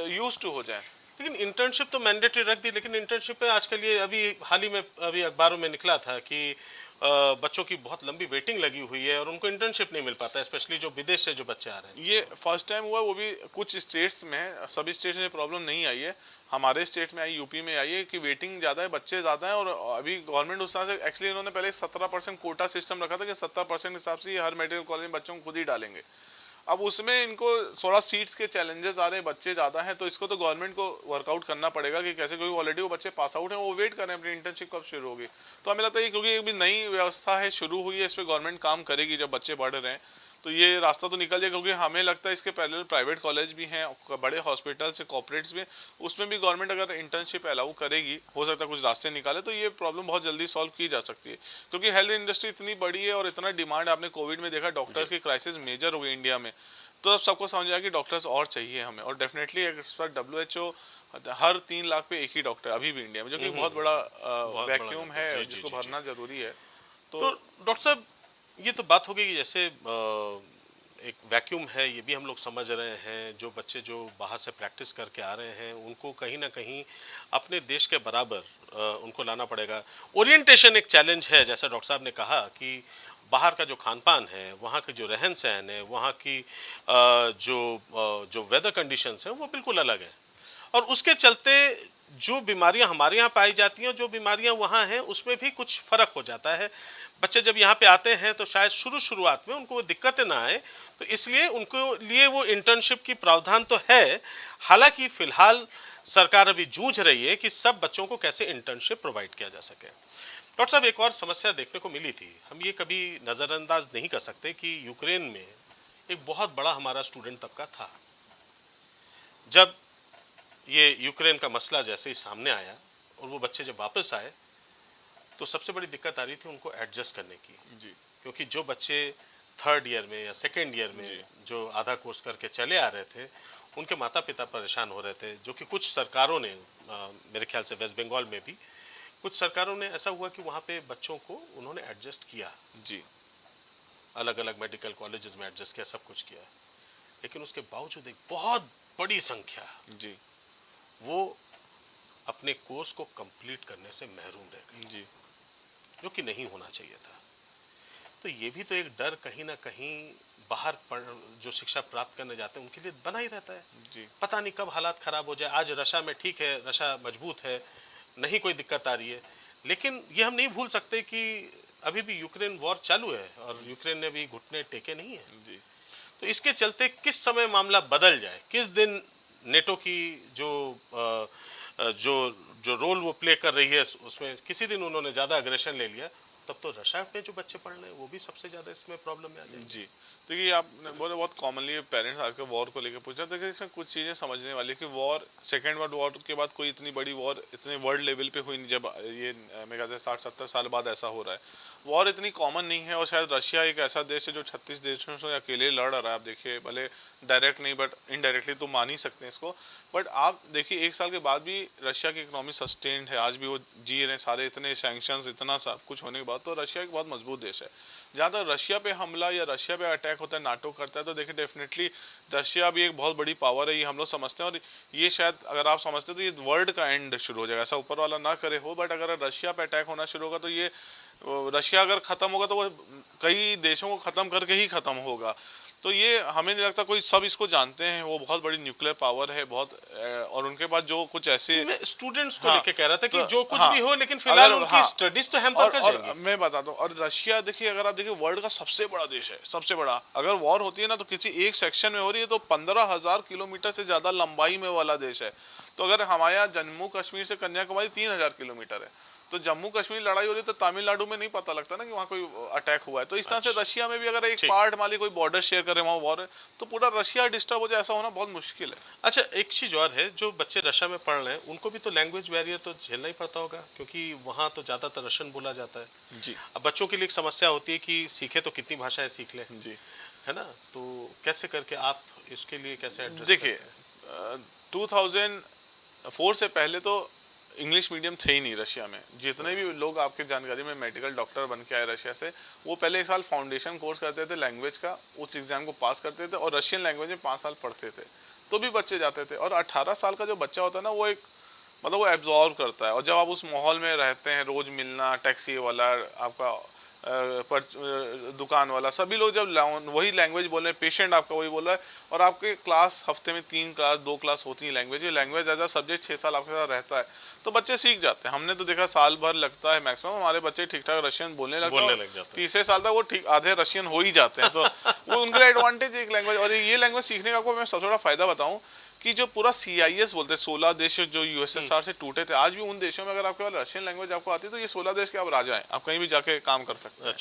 यूज टू हो जाए। लेकिन इंटर्नशिप तो मैंडेटरी रख दी, लेकिन इंटर्नशिप पे आजकल ये अभी हाल ही में अभी अखबारों में निकला था कि बच्चों की बहुत लंबी वेटिंग लगी हुई है और उनको इंटर्नशिप नहीं मिल पाता है, स्पेशली जो विदेश से जो बच्चे आ रहे हैं। ये फर्स्ट टाइम हुआ, वो भी कुछ स्टेट्स में, सभी स्टेट्स में प्रॉब्लम नहीं आई है। हमारे स्टेट में आई, यूपी में आई है कि वेटिंग ज़्यादा है, बच्चे ज़्यादा हैं, और अभी गवर्नमेंट उस तरह से एक्चुअली इन्होंने पहले 17% कोटा सिस्टम रखा था कि 17% हिसाब से हर मेडिकल कॉलेज में बच्चों को खुद ही डालेंगे। अब उसमें इनको 16 सीट्स के चैलेंजेस आ रहे हैं, बच्चे ज़्यादा हैं, तो इसको तो गवर्नमेंट को वर्कआउट करना पड़ेगा कि कैसे, क्योंकि ऑलरेडी वो बच्चे पास आउट हैं, वो वेट कर रहे हैं अपनी इंटर्नशिप कब शुरू होगी। तो हमें लगता है क्योंकि एक भी नई व्यवस्था है, शुरू हुई है, इस पर गवर्नमेंट काम करेगी जब बच्चे बढ़ रहे हैं, तो ये रास्ता तो निकल जाए। क्योंकि हमें लगता है इसके पहले प्राइवेट कॉलेज भी हैं, बड़े हॉस्पिटल से कॉर्पोरेट्स भी, उसमें भी गवर्नमेंट अगर इंटर्नशिप अलाउ करेगी, हो सकता है कुछ रास्ते निकाले, तो ये प्रॉब्लम बहुत जल्दी सॉल्व की जा सकती है। क्योंकि हेल्थ इंडस्ट्री इतनी बड़ी है और इतना डिमांड, आपने कोविड में देखा डॉक्टर्स की क्राइसिस मेजर हो गई इंडिया में, तो अब सबको समझ आया कि डॉक्टर्स और चाहिए हमें। और डेफिनेटली WHO हर 3 लाख पे एक ही डॉक्टर अभी भी इंडिया में, जो कि बहुत बड़ा वैक्यूम है जिसको भरना जरूरी है। तो डॉक्टर साहब, ये तो बात हो गई कि जैसे एक वैक्यूम है, ये भी हम लोग समझ रहे हैं। जो बच्चे जो बाहर से प्रैक्टिस करके आ रहे हैं उनको कहीं ना कहीं अपने देश के बराबर उनको लाना पड़ेगा। ओरिएंटेशन एक चैलेंज है, जैसा डॉक्टर साहब ने कहा कि बाहर का जो खान पान है, वहाँ के जो रहन सहन है, वहाँ की जो वेदर कंडीशंस हैं वो बिल्कुल अलग है, और उसके चलते जो बीमारियाँ हमारे यहाँ पाई जाती हैं, जो बीमारियाँ वहाँ हैं, उसमें भी कुछ फ़र्क हो जाता है। बच्चे जब यहाँ पे आते हैं तो शायद शुरुआत में उनको वो दिक्कतें ना आए, तो इसलिए उनको लिए वो इंटर्नशिप की प्रावधान तो है। हालांकि फ़िलहाल सरकार अभी जूझ रही है कि सब बच्चों को कैसे इंटर्नशिप प्रोवाइड किया जा सके। डॉक्टर साहब, एक और समस्या देखने को मिली थी, हम ये कभी नज़रअंदाज नहीं कर सकते कि यूक्रेन में एक बहुत बड़ा हमारा स्टूडेंट तबका था। जब ये यूक्रेन का मसला जैसे ही सामने आया और वो बच्चे जब वापस आए तो सबसे बड़ी दिक्कत आ रही थी उनको एडजस्ट करने की जी। क्योंकि जो बच्चे थर्ड ईयर में या सेकेंड ईयर में जो आधा कोर्स करके चले आ रहे थे उनके माता पिता परेशान हो रहे थे, जो कि कुछ सरकारों ने मेरे ख्याल से वेस्ट बंगाल में भी कुछ सरकारों ने ऐसा हुआ कि वहाँ पे बच्चों को उन्होंने एडजस्ट किया, जी। अलग अलग मेडिकल कॉलेजेस में एडजस्ट किया, सब कुछ किया, लेकिन उसके बावजूद एक बहुत बड़ी संख्या जी। वो अपने कोर्स को कंप्लीट करने से महरूम रह गई, जी। जो कि नहीं होना चाहिए था। तो ये भी तो एक डर कहीं ना कहीं बाहर जो शिक्षा प्राप्त करने जाते हैं उनके लिए बना ही रहता है। जी। पता नहीं कब हालात खराब हो जाए। आज रशा में ठीक है, रशा मजबूत है, नहीं कोई दिक्कत आ रही है, लेकिन ये हम नहीं भूल सकते कि अभी भी यूक्रेन वॉर चालू है और यूक्रेन ने भी घुटने टेके नहीं है। जी। तो इसके चलते किस समय मामला बदल जाए, किस दिन नेटो की जो जो रोल वो प्ले कर रही है उसमें किसी दिन उन्होंने ज़्यादा अग्रेशन ले लिया, तब तो रशिया में जो बच्चे पढ़ रहे हैं वो भी सबसे ज़्यादा इसमें प्रॉब्लम में आ जाएगी। जी। देखिए, आपने बोले बहुत कॉमनली पेरेंट्स आके वॉर को लेकर पूछा, देखिए इसमें कुछ चीज़ें समझने वाली कि वॉर सेकेंड वर्ल्ड वॉर के बाद कोई इतनी बड़ी वॉर इतने वर्ल्ड लेवल पे हुई नहीं। जब ये मेरे ख्याल से 60-70 साल बाद ऐसा हो रहा है, वॉर इतनी कॉमन नहीं है। और शायद रशिया एक ऐसा देश है जो 36 देशों से अकेले लड़ रहा है। आप देखिए, भले डायरेक्ट नहीं बट इनडायरेक्टली तो मान ही सकते हैं इसको। बट आप देखिए, एक साल के बाद भी रशिया की इकोनॉमी सस्टेन्ड है, आज भी वो जी रहे हैं, सारे इतने सैंक्शंस इतना सब कुछ होने के बाद। तो रशिया एक बहुत मजबूत देश है। जहाँ तक रशिया पे हमला या रशिया पे अटैक होता है, नाटो करता है, तो देखिए डेफिनेटली रशिया भी एक बहुत बड़ी पावर है, ये हम लोग समझते हैं। और ये शायद अगर आप समझते हैं तो ये वर्ल्ड का एंड शुरू हो जाएगा, ऐसा ऊपर वाला ना करे हो, बट अगर रशिया पे अटैक होना शुरू होगा तो ये रशिया अगर ख़त्म होगा तो वो कई देशों को ख़त्म करके ही ख़त्म होगा। तो ये हमें नहीं लगता, कोई सब इसको जानते हैं, वो बहुत बड़ी न्यूक्लियर पावर है बहुत, और उनके पास जो कुछ ऐसे मैं स्टूडेंट्स को हाँ, लेके कह रहा था कि तो, जो कुछ हाँ, भी हो, लेकिन फिलहाल अगर, उनकी हाँ, स्टडीज तो हैम्पर कर और जाएंगी। मैं बताता हूँ, और रशिया देखिए, अगर आप देखिए वर्ल्ड का सबसे बड़ा देश है, सबसे बड़ा। अगर वॉर होती है ना तो किसी एक सेक्शन में हो रही है तो 15,000 किलोमीटर से ज़्यादा लंबाई में वाला देश है। तो अगर हमारे यहाँ जम्मू कश्मीर से कन्याकुमारी 3,000 किलोमीटर है, तो जम्मू कश्मीर लड़ाई हो रही है तो तमिलनाडु में नहीं पता लगता ना कि वहाँ कोई अटैक हुआ है। तो इस तरह से रशिया में भी अगर एक पार्ट मान ली कोई बॉर्डर शेयर करे, वहाँ वॉर है, तो पूरा रशिया डिस्टर्ब हो जाए, ऐसा होना बहुत मुश्किल है। अच्छा, एक चीज़ और है, जो बच्चे रशिया में पढ़ रहे हैं उनको भी तो लैंग्वेज बैरियर तो झेलना ही पड़ता होगा, क्योंकि वहाँ तो ज़्यादातर रशियन बोला जाता है। जी। अब बच्चों के लिए एक समस्या होती है कि सीखे तो कितनी भाषाएं सीख लें, जी। है ना, तो कैसे करके आप इसके लिए कैसे एड्रेस देखिए, 2004 से पहले तो इंग्लिश मीडियम थे ही नहीं रशिया में। जितने भी लोग आपके जानकारी में मेडिकल डॉक्टर बन के आए रशिया से, वो पहले 1 साल फाउंडेशन कोर्स करते थे लैंग्वेज का, उस एग्ज़ाम को पास करते थे और रशियन लैंग्वेज में 5 साल पढ़ते थे, तो भी बच्चे जाते थे। और 18 साल का जो बच्चा होता है ना, वो एक मतलब वो एब्जॉर्व करता है। और जब आप उस माहौल में रहते हैं, रोज़ मिलना, टैक्सी वाला, आपका दुकान वाला, सभी लोग जब वही लैंग्वेज बोल रहे हैं, पेशेंट आपका वही बोल रहा है, और आपके क्लास हफ्ते में 3 क्लास 2 क्लास होती है लैंग्वेज, ये लैंग्वेज एज अ सब्जेक्ट 6 साल आपके साथ रहता है, तो बच्चे सीख जाते हैं। हमने तो देखा साल भर लगता है मैक्सिमम, हमारे बच्चे ठीक ठाक रशियन बोलने लगते हैं, तीसरे साल तक वो ठीक आधे रशियन हो ही जाते हैं। तो वो उनके लिए एडवांटेज एक लैंग्वेज। और ये लैंग्वेज सीखने का आपको मैं सबसे बड़ा फायदा बताऊँ कि जो पूरा CIS बोलते हैं, 16 देश जो USSR से टूटे थे, आज भी उन देशों में अगर आपके पास रशियन लैंग्वेज आपको आती है तो ये 16 देश के आप राजा हैं, आप कहीं भी जाके काम कर सकते हैं।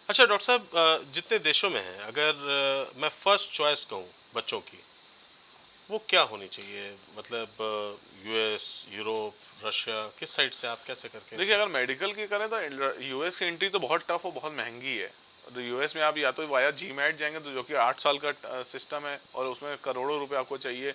अच्छा डॉक्टर साहब, जितने देशों में है, अगर मैं फर्स्ट चॉइस कहूँ बच्चों की, वो क्या होनी चाहिए? मतलब US, यूरोप, रशिया, किस साइड से आप कैसे करके? देखिए, अगर मेडिकल की करें तो US की एंट्री तो बहुत टफ और बहुत महंगी है। तो US में आप या तो वाया GMAT जाएंगे, तो जो कि 8 साल का सिस्टम है और उसमें करोड़ों रुपए आपको चाहिए।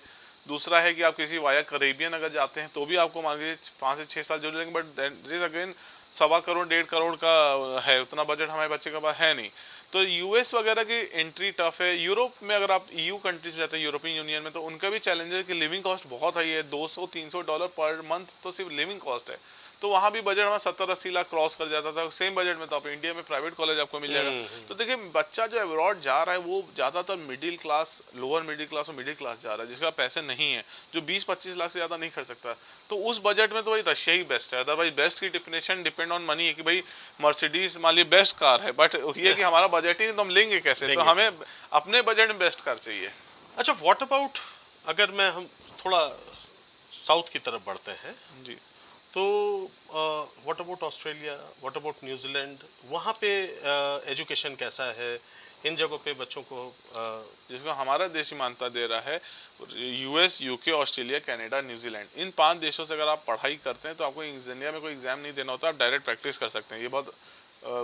दूसरा है कि आप किसी वाया कैरेबियन अगर जाते हैं तो भी आपको मान लीजिए 5 से 6 साल जरूर लगेंगे, but there is again 1.25 crore 1.5 crore का है, उतना बजट हमारे बच्चे के पास है नहीं। तो US वगैरह की एंट्री टफ है। यूरोप में अगर आप EU कंट्रीज में जाते हैं, यूरोपियन यूनियन में, तो उनका भी चैलेंज है कि लिविंग कॉस्ट बहुत हाई है, $200-300 पर मंथ तो सिर्फ लिविंग कॉस्ट है। तो वहाँ भी बजट हमारा 70-80 लाख क्रॉस कर जाता था। सेम बजट में तो आप इंडिया में प्राइवेट कॉलेज आपको मिल जाएगा। तो देखिए, बच्चा जो अब्रॉड जा रहा है वो ज़्यादातर middle class, lower middle class और मिडिल क्लास जा रहा है, जिसका पैसे नहीं है, जो 20-25 लाख से ज़्यादा नहीं खर्च सकता। तो उस बजट में तो भाई रशिया ही बेस्ट है। अदरवाइज बेस्ट की डिफिनेशन डिपेंड ऑन मनी है कि भाई मर्सिडीज मान लीजिए बेस्ट कार है, बट ये कि हमारा बजट ही नहीं, तो हम लेंगे कैसे? तो हमें अपने बजट में बेस्ट कार चाहिए। अच्छा, व्हाट अबाउट, अगर मैं हम थोड़ा साउथ की तरफ बढ़ते हैं जी। तो what about Australia, what about New Zealand, वहाँ पे एजुकेशन कैसा है इन जगहों पे बच्चों को? जिसको हमारा देश ही मान्यता दे रहा है, US, UK, Australia, Canada, New Zealand, इन 5 देशों से अगर आप पढ़ाई करते हैं तो आपको इंडिया में कोई एग्जाम नहीं देना होता, आप डायरेक्ट प्रैक्टिस कर सकते हैं। ये बहुत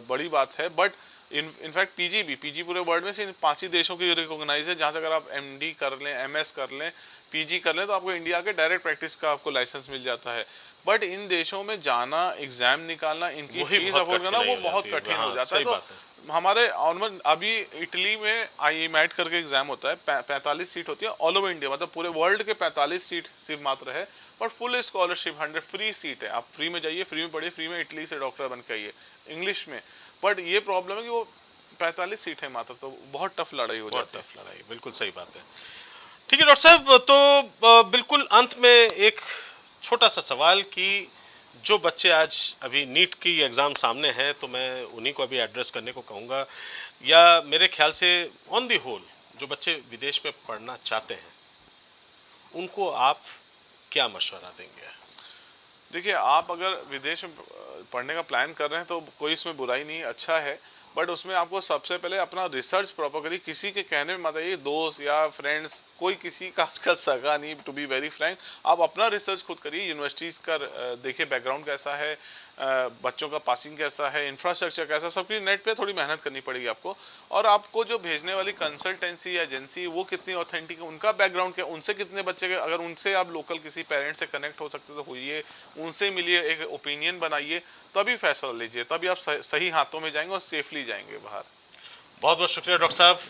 बड़ी बात है। बट इनफैक्ट पीजी पूरे वर्ल्ड में से इन 5 ही देशों की रिकॉग्नाइज है, जहाँ से अगर आप एमडी कर लें, एमएस कर लें, पीजी कर लें तो आपको इंडिया के डायरेक्ट प्रैक्टिस का आपको लाइसेंस मिल जाता है। बट इन देशों में जाना, एग्जाम निकालना, इनकी फीस अफोर्ड करना वो बहुत कठिन हो जाता है। तो हमारे ऑलमोस्ट अभी इटली में IEMAT करके एग्जाम होता है, 45 सीट होती है ऑल ओवर इंडिया, मतलब पूरे वर्ल्ड के 45 सीट सिर्फ मात्र है, पर फुल स्कॉलरशिप 100 फ्री सीट है। आप फ्री में जाइए, फ्री में पढ़िए, फ्री में इटली से डॉक्टर बन के आइए इंग्लिश में। बट ये प्रॉब्लम है कि वो 45 सीट है मात्र, तो बहुत टफ लड़ाई हो जाती है। टफ लड़ाई, बिल्कुल सही बात है। ठीक है डॉक्टर साहब, तो बिल्कुल अंत में एक छोटा सा सवाल कि जो बच्चे आज अभी नीट की एग्ज़ाम सामने हैं तो मैं उन्हीं को अभी एड्रेस करने को कहूँगा, या मेरे ख्याल से ऑन दी होल जो बच्चे विदेश में पढ़ना चाहते हैं उनको आप क्या मशवरा देंगे? देखिए, आप अगर विदेश में पढ़ने का प्लान कर रहे हैं तो कोई इसमें बुराई नहीं, अच्छा है। बट उसमें आपको सबसे पहले अपना रिसर्च प्रॉपर करिए, किसी के कहने में मत आइए, दोस्त या फ्रेंड्स, कोई किसी का आजकल सगा नहीं, टू बी वेरी फ्रैंक। आप अपना रिसर्च खुद करिए, यूनिवर्सिटीज़ का देखिए बैकग्राउंड कैसा है, बच्चों का पासिंग कैसा है, इंफ्रास्ट्रक्चर कैसा, सबकी नेट पे थोड़ी मेहनत करनी पड़ेगी आपको। और आपको जो भेजने वाली कंसल्टेंसी या एजेंसी वो कितनी ऑथेंटिक है, उनका बैकग्राउंड क्या, उनसे कितने बच्चे के, अगर उनसे आप लोकल किसी पेरेंट्स से कनेक्ट हो सकते तो होइए, उनसे मिलिए, एक ओपिनियन बनाइए, तभी फैसला लीजिए, तभी आप सही हाथों में जाएंगे और सेफली जाएंगे बाहर। बहुत बहुत शुक्रिया डॉक्टर साहब,